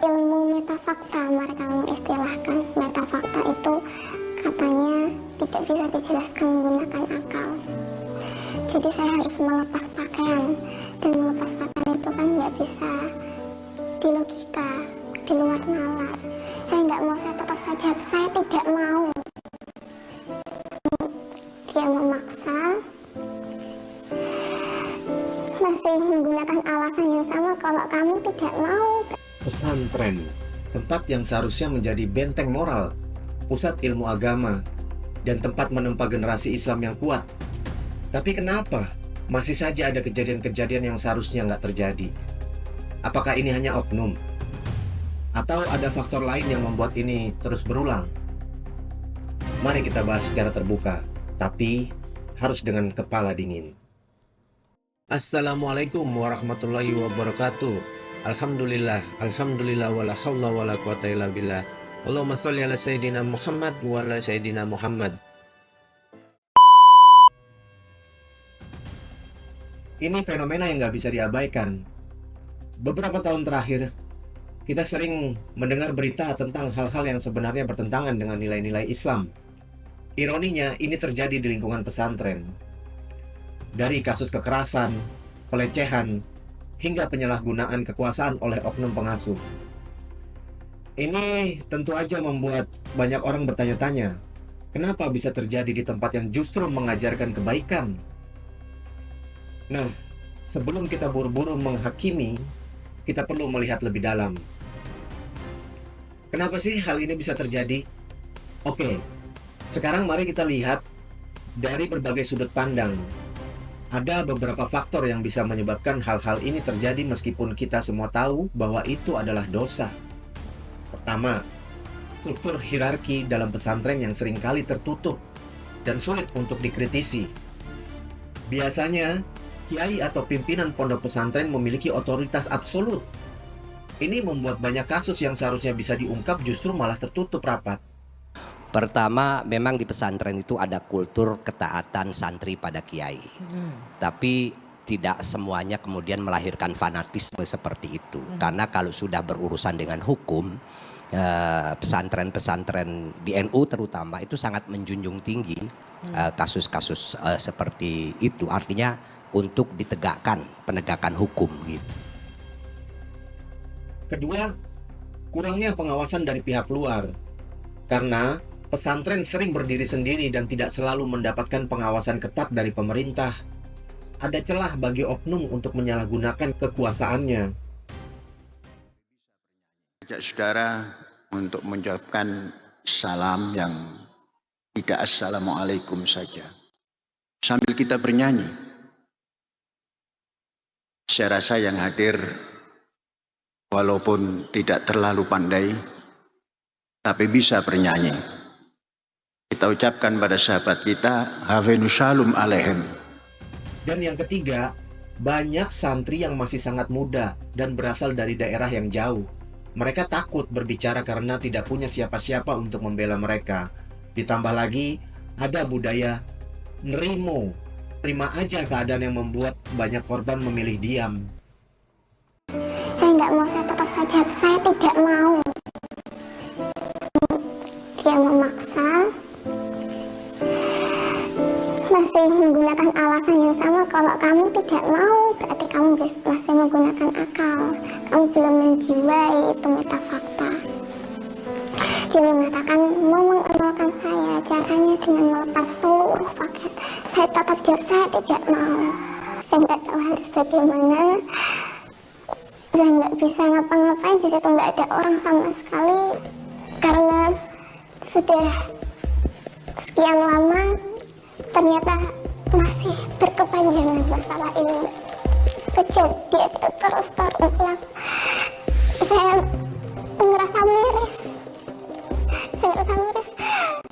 Ilmu metafakta mereka mengistilahkan. Metafakta itu katanya tidak bisa dijelaskan menggunakan akal. Jadi saya harus melepas pakaian, dan melepas pakaian itu kan nggak bisa di logika, di luar nalar. Saya nggak mau, saya tetap saja, saya tidak mau. Dia memaksa, masih menggunakan alasan yang sama kalau kamu tidak mau. Pesantren, tempat yang seharusnya menjadi benteng moral, pusat ilmu agama, dan tempat menempa generasi Islam yang kuat. Tapi kenapa masih saja ada kejadian-kejadian yang seharusnya nggak terjadi? Apakah ini hanya oknum? Atau ada faktor lain yang membuat ini terus berulang? Mari kita bahas secara terbuka, tapi harus dengan kepala dingin. Assalamualaikum warahmatullahi wabarakatuh. Alhamdulillah wala haula wala quwata illa billah. Allahumma sholli ala sayyidina Muhammad wa ala sayyidina Muhammad. Ini fenomena yang nggak bisa diabaikan. Beberapa tahun terakhir, kita sering mendengar berita tentang hal-hal yang sebenarnya bertentangan dengan nilai-nilai Islam. Ironinya, ini terjadi di lingkungan pesantren. Dari kasus kekerasan, pelecehan, hingga penyalahgunaan kekuasaan oleh oknum pengasuh. Ini tentu aja membuat banyak orang bertanya-tanya, kenapa bisa terjadi di tempat yang justru mengajarkan kebaikan? Nah, sebelum kita buru-buru menghakimi, kita perlu melihat lebih dalam. Kenapa sih hal ini bisa terjadi? Oke, sekarang mari kita lihat dari berbagai sudut pandang. Ada beberapa faktor yang bisa menyebabkan hal-hal ini terjadi meskipun kita semua tahu bahwa itu adalah dosa. Pertama, struktur hierarki dalam pesantren yang seringkali tertutup dan sulit untuk dikritisi. Biasanya, kiai atau pimpinan pondok pesantren memiliki otoritas absolut. Ini membuat banyak kasus yang seharusnya bisa diungkap justru malah tertutup rapat. Pertama, memang di pesantren itu ada kultur ketaatan santri pada kiai. Tapi tidak semuanya kemudian melahirkan fanatisme seperti itu. Karena kalau sudah berurusan dengan hukum, pesantren-pesantren di NU terutama itu sangat menjunjung tinggi kasus-kasus seperti itu. Artinya untuk ditegakkan penegakan hukum gitu. Kedua, kurangnya pengawasan dari pihak luar. Karena pesantren sering berdiri sendiri dan tidak selalu mendapatkan pengawasan ketat dari pemerintah. Ada celah bagi oknum untuk menyalahgunakan kekuasaannya. Ajak saudara untuk menjawabkan salam yang tidak assalamualaikum saja. Sambil kita bernyanyi. Saya rasa yang hadir walaupun tidak terlalu pandai, tapi bisa bernyanyi. Kita ucapkan pada sahabat kita, Hafenu Shalom Alehem. Dan yang ketiga, banyak santri yang masih sangat muda dan berasal dari daerah yang jauh. Mereka takut berbicara karena tidak punya siapa-siapa untuk membela mereka. Ditambah lagi, ada budaya nerimo. Terima aja keadaan yang membuat banyak korban memilih diam. Saya nggak mau, saya tetap saja, saya tidak mau. Dia memaksa, masih menggunakan alasan yang sama. Kalau kamu tidak mau, berarti kamu masih menggunakan akal. Kamu belum menjiwai, itu metafakta. Dia mengatakan mau mengenalkan saya, caranya dengan melepas seluruh pakaian. Saya tetap jawab, saya tidak mau. Saya nggak tahu harus bagaimana. Saya nggak bisa ngapa-ngapain, di situ nggak ada orang sama sekali. Karena sudah sekian lama ternyata masih berkepanjangan masalah ini. Kejadian itu terus terulang. Saya ngerasa miris.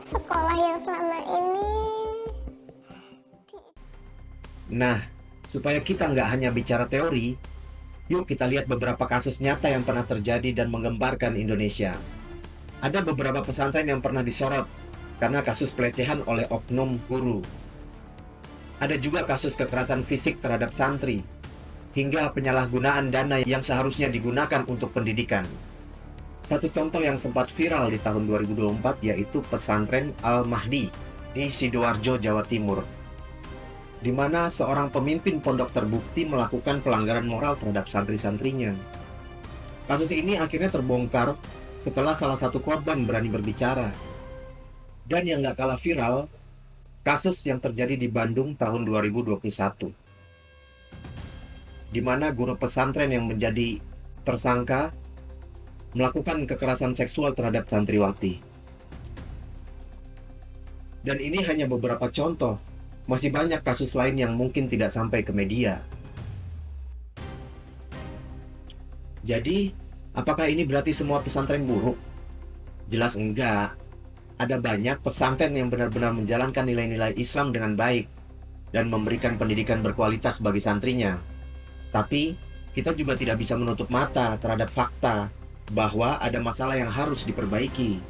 Sekolah yang selama ini. Nah, supaya kita nggak hanya bicara teori, yuk kita lihat beberapa kasus nyata yang pernah terjadi dan menggemparkan Indonesia. Ada beberapa pesantren yang pernah disorot karena kasus pelecehan oleh oknum guru. Ada juga kasus kekerasan fisik terhadap santri, hingga penyalahgunaan dana yang seharusnya digunakan untuk pendidikan. Satu contoh yang sempat viral di tahun 2024 yaitu pesantren Al-Mahdi di Sidoarjo, Jawa Timur, di mana seorang pemimpin pondok terbukti melakukan pelanggaran moral terhadap santri-santrinya. Kasus ini akhirnya terbongkar setelah salah satu korban berani berbicara. Dan yang gak kalah viral, kasus yang terjadi di Bandung tahun 2021, di mana guru pesantren yang menjadi tersangka melakukan kekerasan seksual terhadap santriwati. Dan ini hanya beberapa contoh, masih banyak kasus lain yang mungkin tidak sampai ke media. Jadi, apakah ini berarti semua pesantren buruk? Jelas enggak. Ada banyak pesantren yang benar-benar menjalankan nilai-nilai Islam dengan baik dan memberikan pendidikan berkualitas bagi santrinya. Tapi, kita juga tidak bisa menutup mata terhadap fakta bahwa ada masalah yang harus diperbaiki.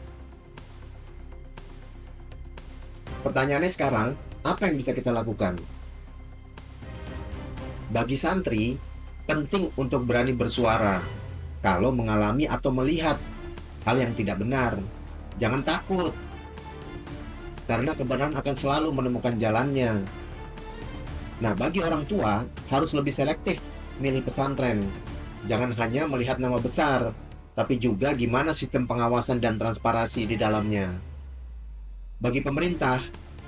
Pertanyaannya sekarang, apa yang bisa kita lakukan? Bagi santri, penting untuk berani bersuara kalau mengalami atau melihat hal yang tidak benar. Jangan takut, karena kebenaran akan selalu menemukan jalannya. Nah, bagi orang tua, harus lebih selektif milih pesantren. Jangan hanya melihat nama besar, tapi juga gimana sistem pengawasan dan transparansi di dalamnya. Bagi pemerintah,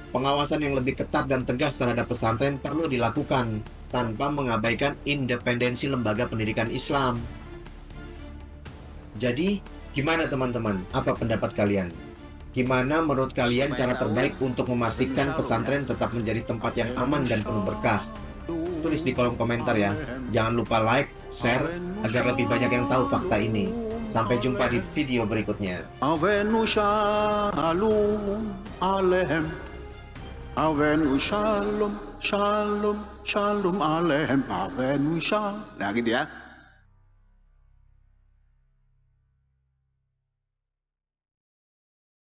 pengawasan yang lebih ketat dan tegas terhadap pesantren perlu dilakukan tanpa mengabaikan independensi lembaga pendidikan Islam. Jadi, gimana teman-teman? Apa pendapat kalian? Gimana menurut kalian cara terbaik untuk memastikan pesantren tetap menjadi tempat yang aman dan penuh berkah? Tulis di kolom komentar ya. Jangan lupa like, share, agar lebih banyak yang tahu fakta ini. Sampai jumpa di video berikutnya. Avenu shalom alehem. Avenu shalom, shalom, shalom alehem. Avenu shalom. Nah gitu ya.